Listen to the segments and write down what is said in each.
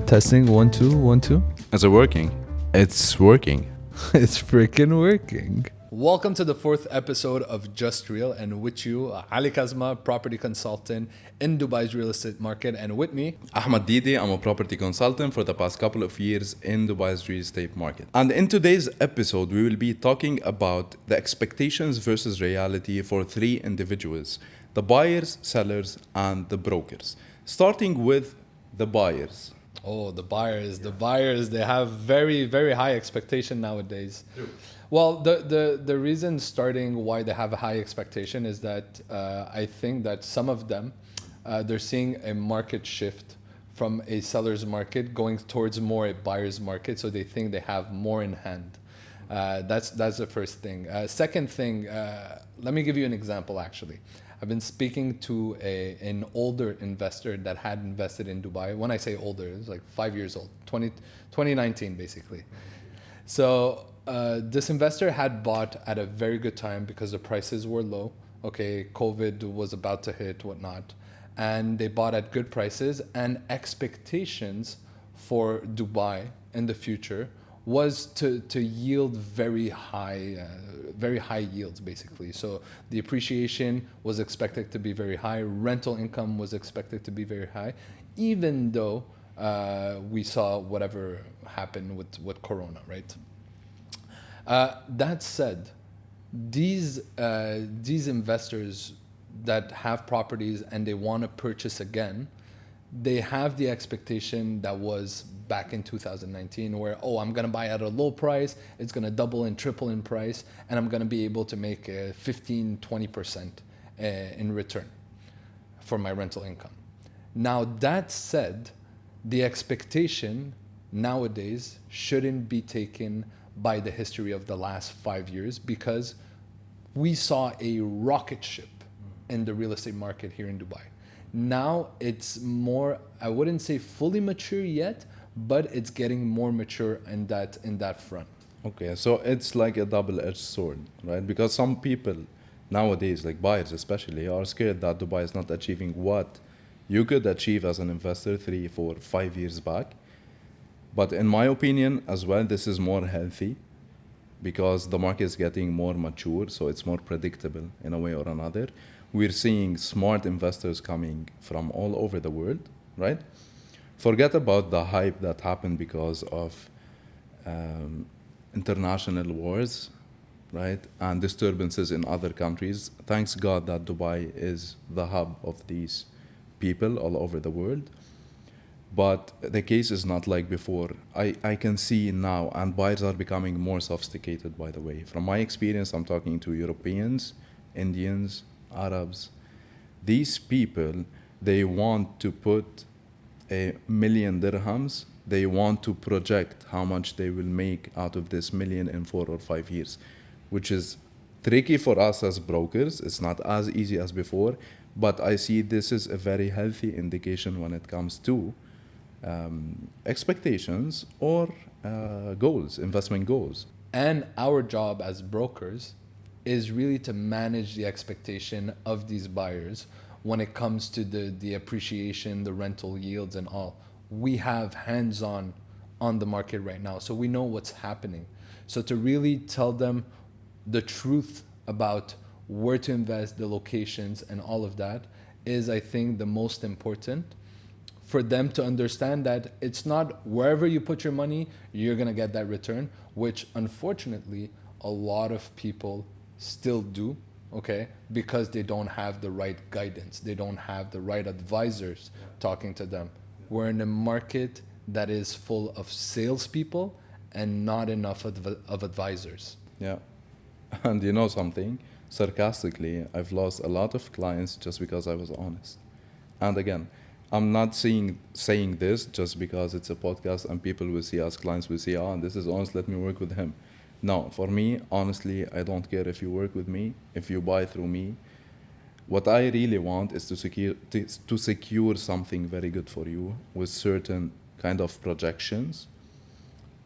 Testing 1 2 1 2. Is it working? It's working. It's freaking working. Welcome to the fourth episode of JustReal, and with you, Ali Kazma, property consultant in Dubai's real estate market, and with me, Ahmad Didi, I'm a property consultant for the past couple of years in Dubai's real estate market. And in today's episode, we will be talking about the expectations versus reality for three individuals: the buyers, sellers, and the brokers. Starting with the buyers. oh, the buyers, they have very, very high expectation nowadays. Well, the reason starting why they have a high expectation is that I think that some of them, they're seeing a market shift from a seller's market going towards more a buyer's market. So they think they have more in hand. That's the first thing. Second thing, let me give you an example actually. I've been speaking to an older investor that had invested in Dubai. When I say older, it's like 5 years old, 2019 basically. So this investor had bought at a very good time because the prices were low. Okay, COVID was about to hit, whatnot. And they bought at good prices, and expectations for Dubai in the future was to yield very high yields basically. So the appreciation was expected to be very high, rental income was expected to be very high, even though we saw whatever happened with Corona, right? That said, these investors that have properties and they want to purchase again, they have the expectation that was back in 2019 where, I'm going to buy at a low price, it's going to double and triple in price, and I'm going to be able to make 15-20% in return for my rental income. Now, that said, the expectation nowadays shouldn't be taken by the history of the last 5 years, because we saw a rocket ship in the real estate market here in Dubai. Now it's more, I wouldn't say fully mature yet, but it's getting more mature in that front. Okay, so it's like a double-edged sword, right? Because some people nowadays, like buyers especially, are scared that Dubai is not achieving what you could achieve as an investor 3, 4, 5 years back. But in my opinion as well, this is more healthy because the market is getting more mature, so it's more predictable in a way or another. We're seeing smart investors coming from all over the world, right? Forget about the hype that happened because of international wars, right? And disturbances in other countries. Thanks God that Dubai is the hub of these people all over the world. But the case is not like before. I can see now, and buyers are becoming more sophisticated, by the way. From my experience, I'm talking to Europeans, Indians, Arabs. These people, they want to put $1 million dirhams. They want to project how much they will make out of this million in 4 or 5 years, which is tricky for us as brokers. It's not as easy as before, but I see this is a very healthy indication when it comes to expectations or goals, investment goals. And our job as brokers is really to manage the expectation of these buyers when it comes to the appreciation, the rental yields and all. We have hands-on the market right now, so we know what's happening. So to really tell them the truth about where to invest, the locations and all of that is, I think, the most important for them to understand that it's not wherever you put your money, you're gonna get that return, which unfortunately a lot of people still do, okay, because they don't have the right guidance, they don't have the right advisors talking to them. We're in a market that is full of salespeople and not enough of advisors. Yeah, and you know something, sarcastically, I've lost a lot of clients just because I was honest. And again, I'm not saying this just because it's a podcast and people will see us, clients will see, this is honest, let me work with him. No, for me, honestly, I don't care if you work with me, if you buy through me. What I really want is to secure something very good for you with certain kind of projections,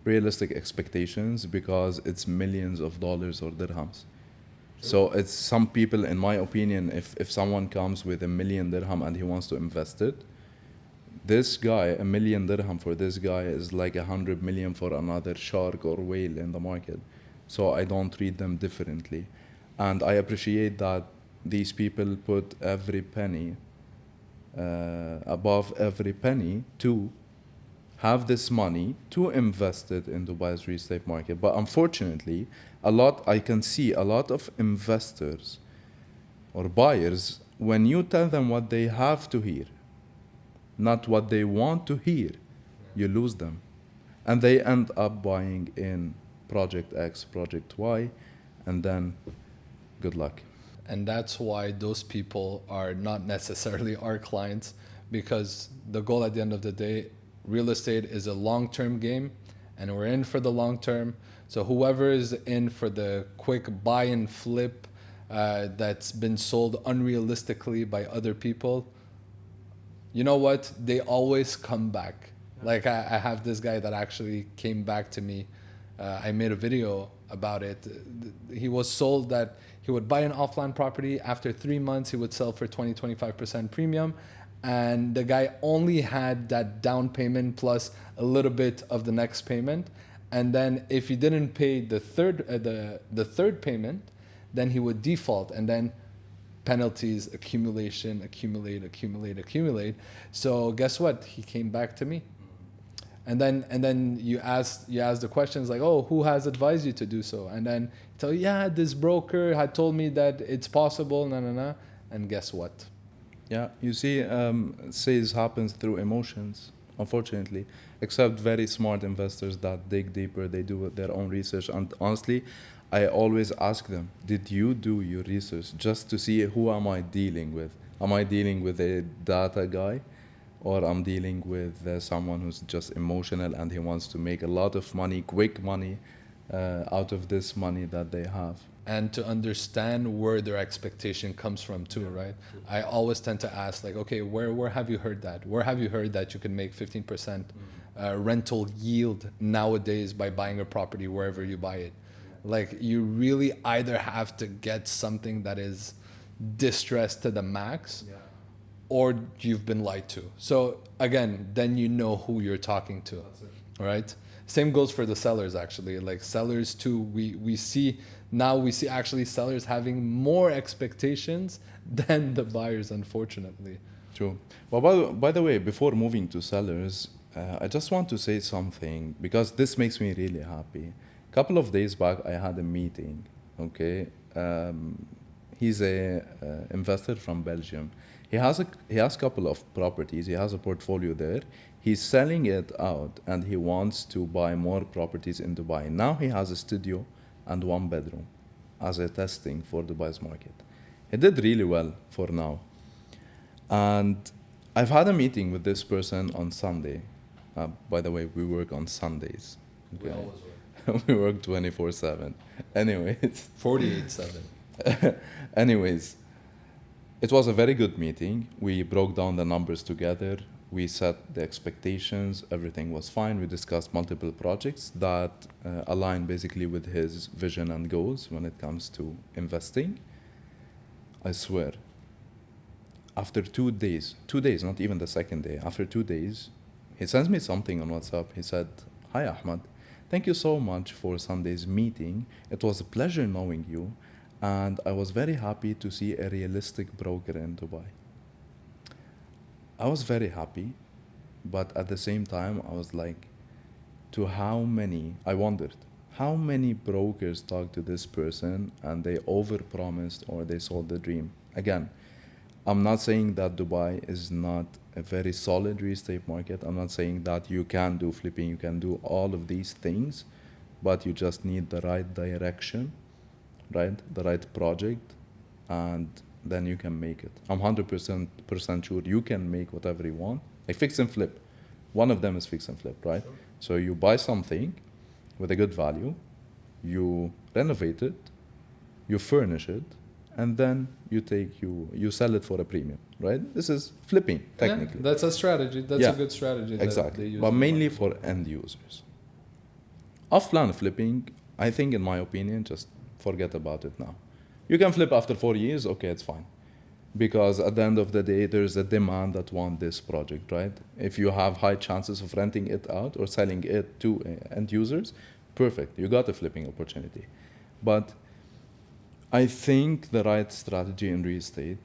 realistic expectations, because it's millions of dollars or dirhams. So it's some people, in my opinion, if someone comes with $1 million dirham and he wants to invest it, This guy, 1 million dirham for this guy is like 100 million for another shark or whale in the market. So I don't treat them differently. And I appreciate that these people put every penny above every penny to have this money to invest it in Dubai's real estate market. But unfortunately, I can see a lot of investors or buyers, when you tell them what they have to hear, not what they want to hear, you lose them. And they end up buying in project X, project Y, and then good luck. And that's why those people are not necessarily our clients, because the goal at the end of the day, real estate is a long-term game, and we're in for the long term. So whoever is in for the quick buy and flip that's been sold unrealistically by other people, you know what? They always come back. Like I have this guy that actually came back to me. I made a video about it. He was sold that he would buy an offline property. After 3 months, he would sell for 20-25% premium. And the guy only had that down payment plus a little bit of the next payment. And then if he didn't pay the third payment, then he would default, and then penalties accumulate. So guess what? He came back to me. And then you ask the questions like, oh, who has advised you to do so? And then you tell, yeah, this broker had told me that it's possible, and guess what? Yeah, you see, sales happens through emotions, unfortunately. Except very smart investors that dig deeper, they do their own research. And honestly, I always ask them, did you do your research just to see who am I dealing with? Am I dealing with a data guy? Or I'm dealing with someone who's just emotional and he wants to make a lot of money, quick money, out of this money that they have. And to understand where their expectation comes from too, right? I always tend to ask like, okay, where have you heard that? Where have you heard that you can make 15% rental yield nowadays by buying a property wherever you buy it? Like, you really either have to get something that is distressed to the max, or you've been lied to. So again, then you know who you're talking to, right? Same goes for the sellers actually. Like sellers too, we see actually sellers having more expectations than the buyers, unfortunately. True. Well, by the way, before moving to sellers, I just want to say something because this makes me really happy. A couple of days back, I had a meeting, okay? He's a investor from Belgium. He has a couple of properties. He has a portfolio there. He's selling it out, and he wants to buy more properties in Dubai. Now he has a studio and 1 bedroom as a testing for Dubai's market. He did really well for now. And I've had a meeting with this person on Sunday. By the way, we work on Sundays. Okay? We always work. We work 24/7. Anyways. 48/7. Anyways, it was a very good meeting. We broke down the numbers together. We set the expectations. Everything was fine. We discussed multiple projects that align basically with his vision and goals when it comes to investing. I swear, after 2 days, not even the second day, after 2 days, he sends me something on WhatsApp. He said, "Hi, Ahmad. Thank you so much for Sunday's meeting. It was a pleasure knowing you. And I was very happy to see a realistic broker in Dubai." I was very happy, but at the same time, I was like, I wondered, how many brokers talked to this person and they overpromised or they sold the dream? Again, I'm not saying that Dubai is not a very solid real estate market. I'm not saying that you can do flipping, you can do all of these things, but you just need the right direction, right? The right project, and then you can make it. I'm 100% sure you can make whatever you want. Like fix and flip. One of them is fix and flip, right? Sure. So you buy something with a good value, you renovate it, you furnish it, and then you sell it for a premium, right? This is flipping, technically. Yeah, that's a strategy. That's a good strategy. Exactly. But mainly for end users. Offline flipping, I think, in my opinion, just forget about it now. You can flip after 4 years, okay, it's fine. because at the end of the day, there's a demand that want this project, right? If you have high chances of renting it out or selling it to end users, perfect, you got a flipping opportunity. But I think the right strategy in real estate,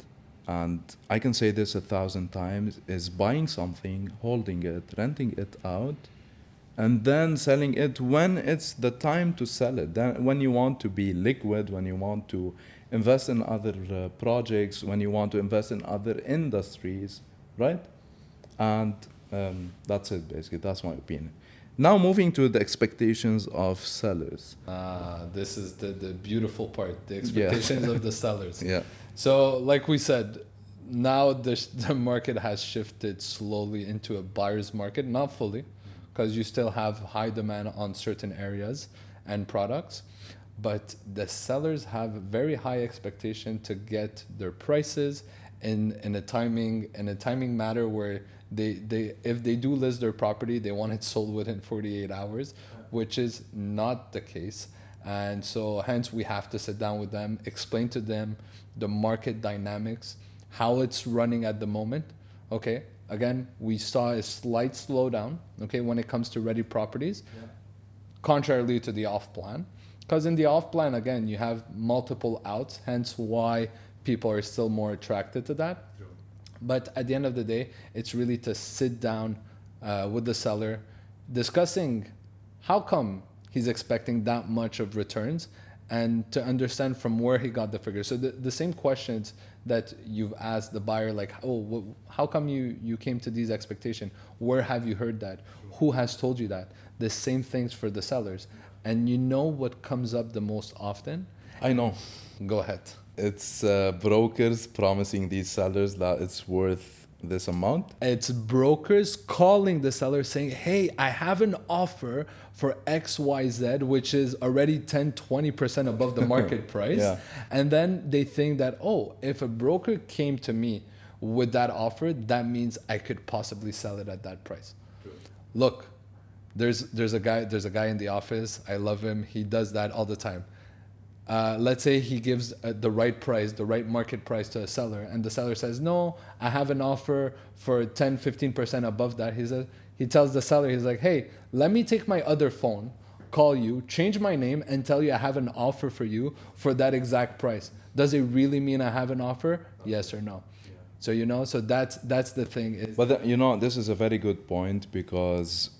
and I can say this 1,000 times, is buying something, holding it, renting it out, and then selling it when it's the time to sell it. Then when you want to be liquid, when you want to invest in other projects, when you want to invest in other industries, right? And that's it, basically. That's my opinion. Now moving to the expectations of sellers. This is the beautiful part, the expectations of the sellers. Yeah. So like we said, now the market has shifted slowly into a buyer's market, not fully, because you still have high demand on certain areas and products. But the sellers have very high expectation to get their prices in a timing matter where they if they do list their property, they want it sold within 48 hours, which is not the case. And so hence we have to sit down with them, explain to them the market dynamics, how it's running at the moment. Okay, again, we saw a slight slowdown, okay, when it comes to ready properties, contrarily to the off plan. Because in the off plan, again, you have multiple outs, hence why people are still more attracted to that. Sure. But at the end of the day, it's really to sit down with the seller, discussing how come he's expecting that much of returns, and to understand from where he got the figures. So the same questions that you've asked the buyer, like, oh, how come you came to these expectations? Where have you heard that? Who has told you that? The same things for the sellers. And you know what comes up the most often? I know. Go ahead. It's brokers promising these sellers that it's worth this amount. It's brokers calling the seller saying, hey, I have an offer for XYZ, which is already 10-20% above the market price. Yeah. And then they think that, oh, if a broker came to me with that offer, that means I could possibly sell it at that price. True. Look, there's a guy in the office. I love him. He does that all the time. Let's say he gives the right price, the right market price to a seller, and the seller says, no, I have an offer for 10-15% above that. He tells the seller, he's like, hey, let me take my other phone, call you, change my name, and tell you I have an offer for you for that exact price. Does it really mean I have an offer? Yes or no? So, so that's the thing. But this is a very good point, because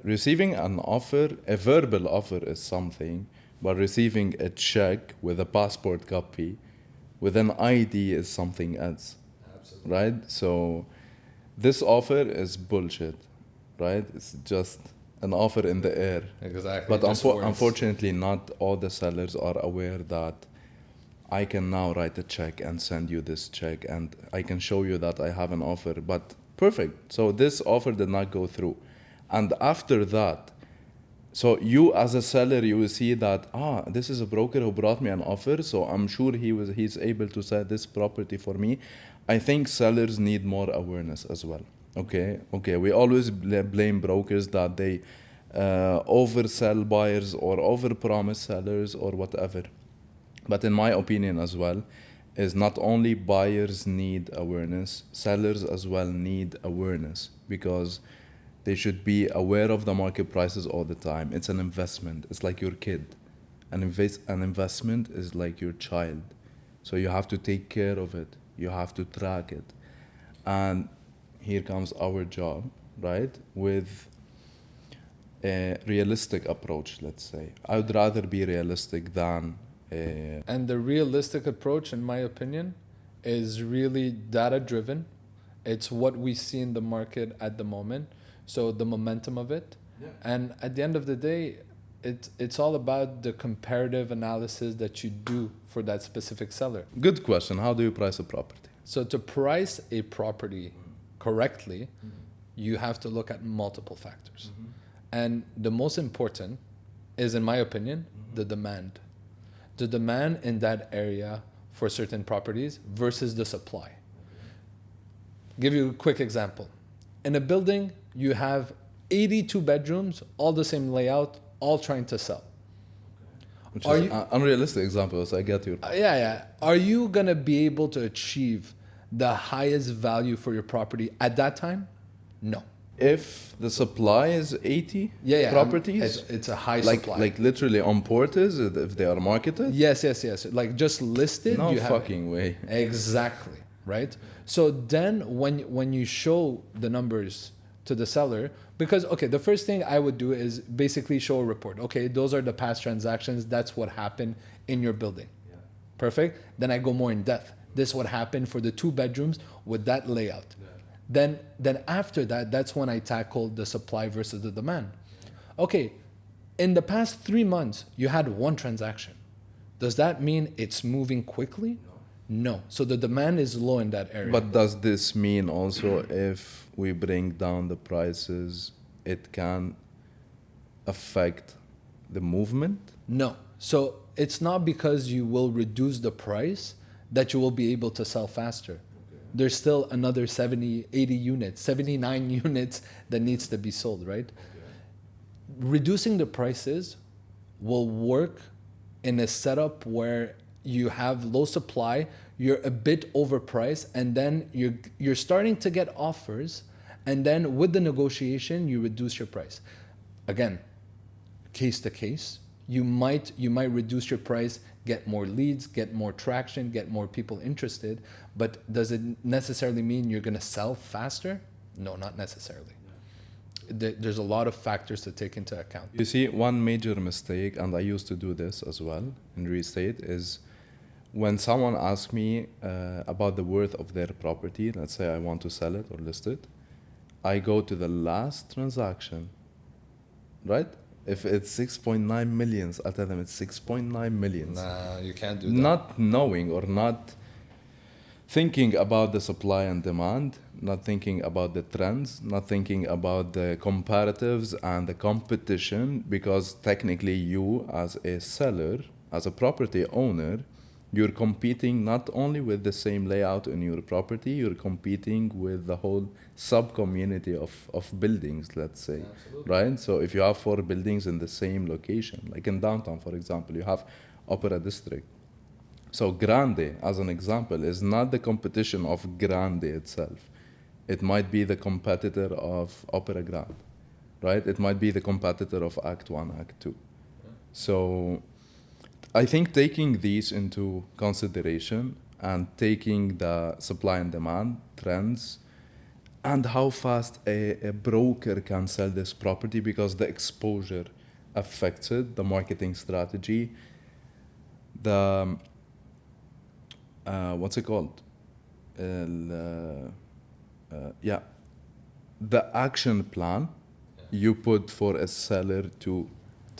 receiving an offer, a verbal offer is something, but receiving a check with a passport copy, with an ID is something else. Absolutely. Right? So this offer is bullshit, right? It's just an offer in the air. Exactly. But unfortunately, not all the sellers are aware that I can now write a check and send you this check, and I can show you that I have an offer. But perfect. So this offer did not go through. And after that, so you as a seller, you will see that, this is a broker who brought me an offer, so I'm sure he's able to sell this property for me. I think sellers need more awareness as well. Okay, we always blame brokers that they oversell buyers or overpromise sellers or whatever. But in my opinion as well, is not only buyers need awareness, sellers as well need awareness, because they should be aware of the market prices all the time. It's an investment. It's like your kid. An investment is like your child. So you have to take care of it. You have to track it. And here comes our job, right? With a realistic approach, let's say. I would rather be realistic than... And the realistic approach, in my opinion, is really data-driven. It's what we see in the market at the moment. So the momentum of it. Yeah. And at the end of the day, it's all about the comparative analysis that you do for that specific seller. Good question. How do you price a property? So to price a property correctly, you have to look at multiple factors. And the most important is, in my opinion, the demand. The demand in that area for certain properties versus the supply. Give you a quick example. In a building, you have 82 bedrooms, all the same layout, all trying to sell. Which is unrealistic examples, I get you. Yeah. Are you going to be able to achieve the highest value for your property at that time? No. If the supply is 80 properties, it's a high like supply. like literally on Portis, if they are marketed. Yes. Like just listed. No you have fucking way. Exactly, right? So then when you show the numbers to the seller, because okay, the first thing I would do is basically show a report. Okay, those are the past transactions. That's what happened in your building. Yeah. Perfect. Then I go more in depth. This what happened for the 2 bedrooms with that layout. Yeah. Then after that, that's when I tackle the supply versus the demand. Yeah. Okay, in the past 3 months, you had 1 transaction. Does that mean it's moving quickly? No. So the demand is low in that area. But does this mean also if we bring down the prices, it can affect the movement? No. So it's not because you will reduce the price that you will be able to sell faster. Okay. There's still another 70, 80 units, 79 units that needs to be sold, right? Okay. Reducing the prices will work in a setup where you have low supply, you're a bit overpriced, and then you're starting to get offers, and then with the negotiation, you reduce your price. Again, case to case, you might reduce your price, get more leads, get more traction, get more people interested, but does it necessarily mean you're gonna sell faster? No, not necessarily. There's a lot of factors to take into account. You see, one major mistake, and I used to do this as well in real estate, is when someone asks me about the worth of their property, let's say I want to sell it or list it, I go to the last transaction, right? If it's 6.9 millions, I'll tell them it's 6.9 millions. Nah, you can't do that. Not knowing or not thinking about the supply and demand, not thinking about the trends, not thinking about the comparatives and the competition, because technically you as a seller, as a property owner, you're competing not only with the same layout in your property, you're competing with the whole sub-community of buildings, let's say, right? So if you have 4 buildings in the same location, like in downtown, for example, you have Opera District. So Grande, as an example, is not the competition of Grande itself. It might be the competitor of Opera Grande, right? It might be the competitor of Act 1, Act 2. So I think taking these into consideration and taking the supply and demand trends and how fast a broker can sell this property, because the exposure affects it, the marketing strategy, the what's it called? The action plan you put for a seller to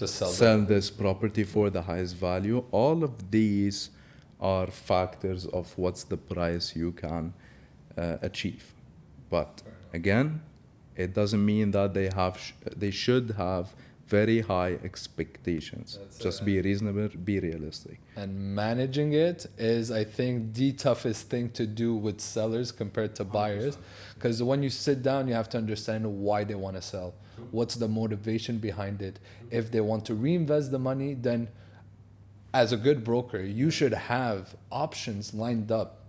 sell this property for the highest value. All of these are factors of what's the price you can achieve. But again, it doesn't mean that they should have very high expectations. Just be reasonable, be realistic. And managing it is, I think, the toughest thing to do with sellers compared to buyers. Because when you sit down, you have to understand why they want to sell. What's the motivation behind it? If they want to reinvest the money, then as a good broker, you should have options lined up,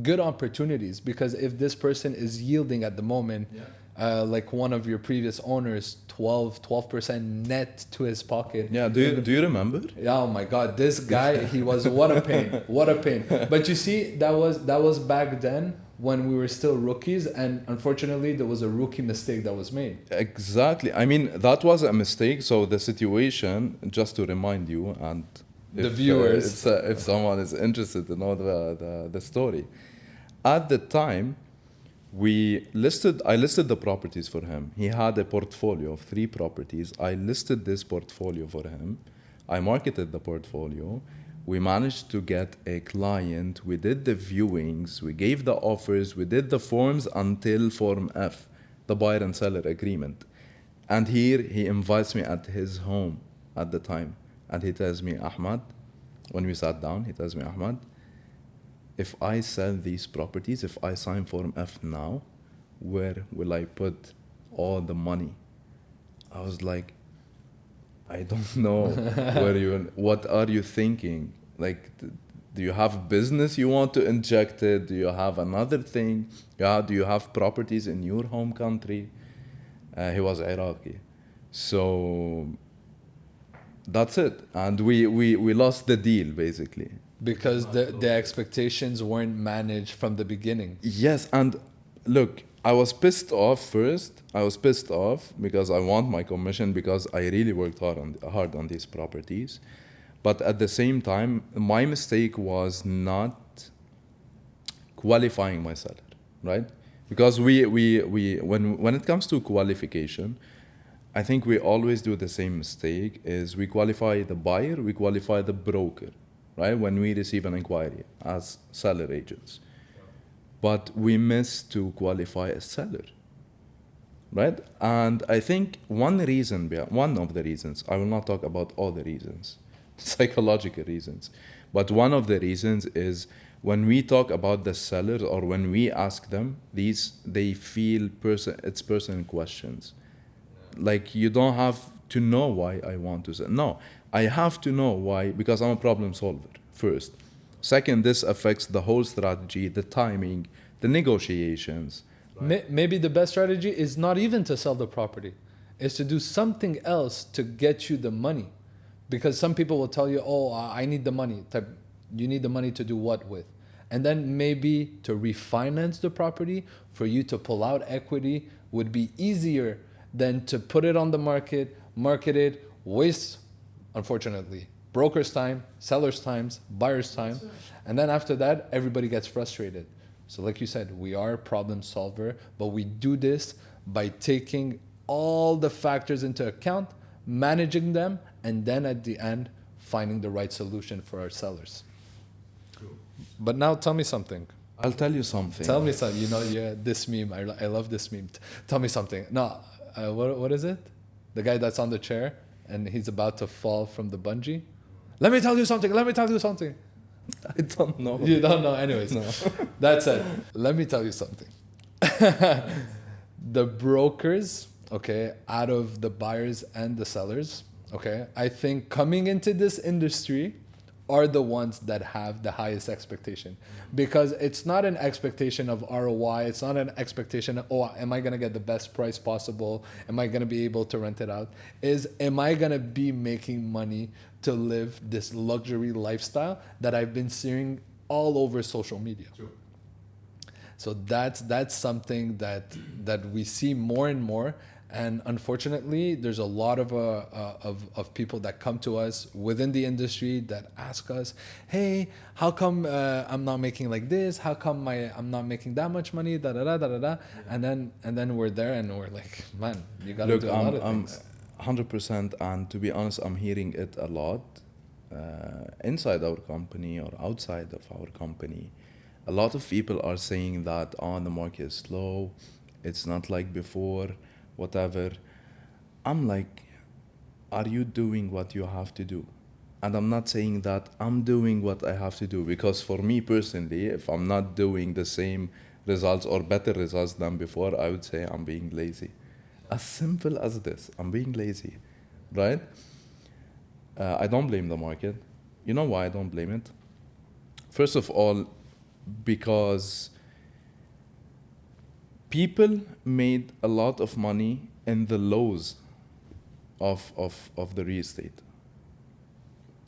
good opportunities. Because if this person is yielding at the moment, like one of your previous owners, 12% net to his pocket. Yeah, do you remember? Oh my God, this guy, he was, what a pain, what a pain. But you see, that was back then when we were still rookies, and unfortunately there was a rookie mistake that was made. Exactly. I mean, that was a mistake. So the situation, just to remind you and the viewers, if someone is interested to know the story, at the time, I listed the properties for him. He had a portfolio of 3 properties. I listed this portfolio for him. I marketed the portfolio. We managed to get a client. We did the viewings. We gave the offers. We did the forms until Form F, the buyer and seller agreement. And here he invites me at his home at the time. And he tells me, Ahmad, when we sat down, he tells me, Ahmad, if I sell these properties, if I sign Form F now, where will I put all the money? I was like, I don't know what are you thinking? Like, Do you have business you want to inject it? Do you have another thing? Yeah, do you have properties in your home country? He was Iraqi. So that's it. And we lost the deal, basically. Because the expectations weren't managed from the beginning. Yes, and look, I was pissed off first. I was pissed off because I want my commission because I really worked hard on these properties. But at the same time, my mistake was not qualifying my seller, right? Because when it comes to qualification, I think we always do the same mistake, is we qualify the buyer, we qualify the broker, right? When we receive an inquiry as seller agents. But we miss to qualify a seller, right? And I think one of the reasons, I will not talk about all the reasons, psychological reasons, but one of the reasons is when we talk about the sellers or when we ask them, they feel it's personal questions. Like, you don't have to know why I want to sell. No, I have to know why, because I'm a problem solver, first. Second, this affects the whole strategy, the timing, the negotiations. Maybe the best strategy is not even to sell the property. It's to do something else to get you the money. Because some people will tell you, oh, I need the money. You need the money to do what with? And then maybe to refinance the property, for you to pull out equity would be easier than to put it on the market, market it, waste, unfortunately, broker's time, seller's times, buyer's time. And then after that, everybody gets frustrated. So like you said, we are a problem solver, but we do this by taking all the factors into account, managing them, and then at the end, finding the right solution for our sellers. Cool. But now tell me something. I'll tell you something. Tell me something. You know, yeah, this meme, I love this meme. Tell me something. No, what is it? The guy that's on the chair and he's about to fall from the bungee. Let me tell you something. Let me tell you something. I don't know. You don't know, anyways. No. That's it. Let me tell you something. The brokers, okay, out of the buyers and the sellers, okay, I think coming into this industry are the ones that have the highest expectation, because it's not an expectation of ROI. It's not an expectation of, oh, am I going to get the best price possible? Am I going to be able to rent it out? Am I going to be making money to live this luxury lifestyle that I've been seeing all over social media? Sure. So that's something that we see more and more. And unfortunately, there's a lot of people that come to us within the industry that ask us, hey, how come I'm not making like this? How come I'm not making that much money? Da da da da da da. Yeah. And then we're there and we're like, man, you gotta do a lot of things. 100%, and to be honest, I'm hearing it a lot inside our company or outside of our company. A lot of people are saying that, oh, the market is slow, it's not like before, whatever. I'm like, are you doing what you have to do? And I'm not saying that I'm doing what I have to do, because for me personally, if I'm not doing the same results or better results than before, I would say I'm being lazy. As simple as this, I'm being lazy, right? I don't blame the market. You know why I don't blame it? First of all, because people made a lot of money in the lows of the real estate,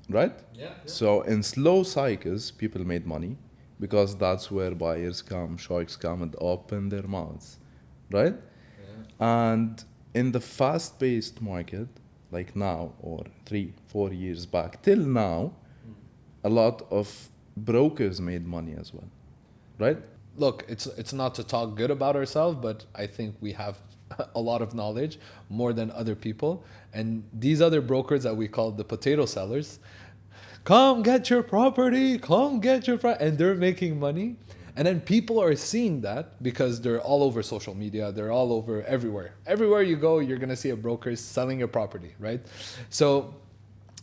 right? Yeah. So in slow cycles, people made money because that's where buyers come, sharks come and open their mouths, right? Yeah. And in the fast-paced market, like now or 3-4 years back till now, a lot of brokers made money as well, right? Look, it's not to talk good about ourselves, but I think we have a lot of knowledge, more than other people. And these other brokers that we call the potato sellers, come get your property, and they're making money. And then people are seeing that because they're all over social media, they're all over everywhere. Everywhere you go, you're gonna see a broker selling your property, right? So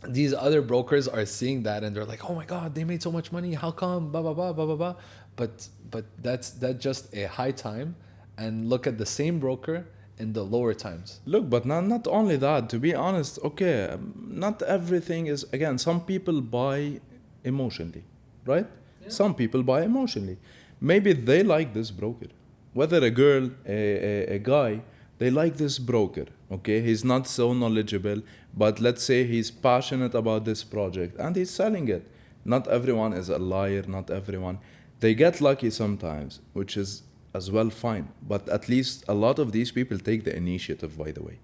these other brokers are seeing that and they're like, oh my God, they made so much money. How come? Blah, blah, blah, blah, blah, blah. But that's just a high time. And look at the same broker in the lower times. Look, but not only that, to be honest, okay, not everything is, again, some people buy emotionally, right? Some people buy emotionally. Maybe they like this broker. Whether a girl, a guy, they like this broker, okay? He's not so knowledgeable, but let's say he's passionate about this project and he's selling it. Not everyone is a liar, not everyone. They get lucky sometimes, which is as well fine. But at least a lot of these people take the initiative, by the way,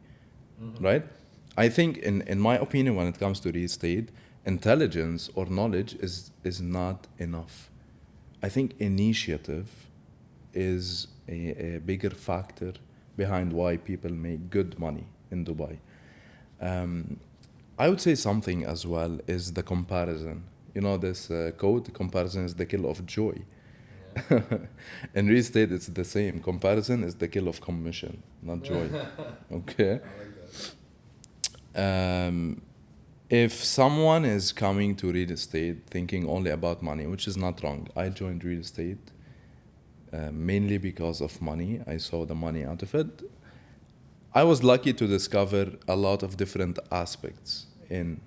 right? I think, in my opinion, when it comes to real estate, intelligence or knowledge is not enough. I think initiative is a bigger factor behind why people make good money in Dubai. I would say something as well is the comparison. You know this quote, comparison is the kill of joy. Yeah. In real estate, it's the same. Comparison is the kill of commission, not joy. Okay? I like that. If someone is coming to real estate thinking only about money, which is not wrong, I joined real estate mainly because of money. I saw the money out of it. I was lucky to discover a lot of different aspects in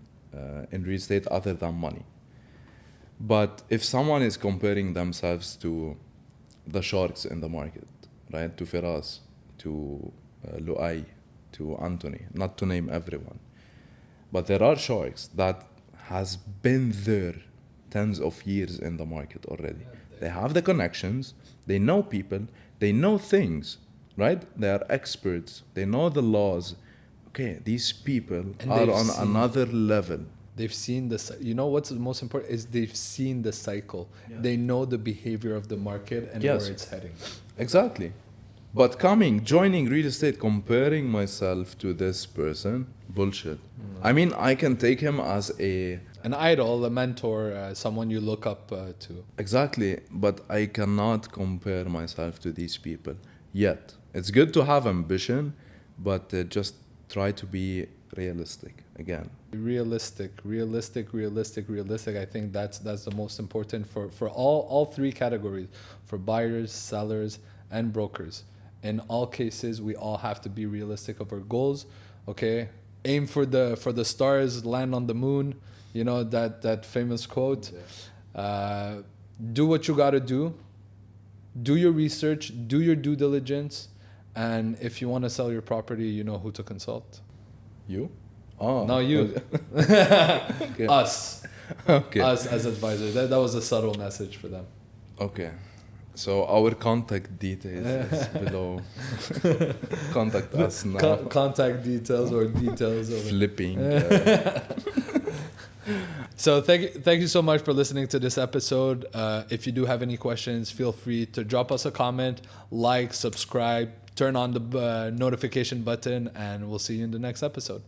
real estate other than money. But if someone is comparing themselves to the sharks in the market, right, to Firas, to Lu'ay, to Anthony, not to name everyone, but there are sharks that has been there tens of years in the market already. They have the connections, they know people, they know things, right? They are experts, they know the laws. Okay, these people are on another level. They've seen this. You know what's the most important is they've seen the cycle. Yeah. They know the behavior of the market and where it's heading. Exactly. But joining real estate, comparing myself to this person, bullshit. I mean, I can take him as an idol, a mentor, someone you look up to. Exactly. But I cannot compare myself to these people yet. It's good to have ambition, but just try to be realistic again. Realistic. I think that's the most important for all three categories, for buyers, sellers, and brokers. In all cases, we all have to be realistic of our goals. Okay, aim for the stars, land on the moon. You know that famous quote. Yeah. Do what you gotta do. Do your research. Do your due diligence. And if you want to sell your property, you know who to consult. You? Oh, no, you. Okay. Us. Okay. Us as advisors. That was a subtle message for them. Okay. So our contact details is below. Contact us now. Contact details or details. Flipping. So thank you so much for listening to this episode. If you do have any questions, feel free to drop us a comment, like, subscribe, turn on the notification button, and we'll see you in the next episode.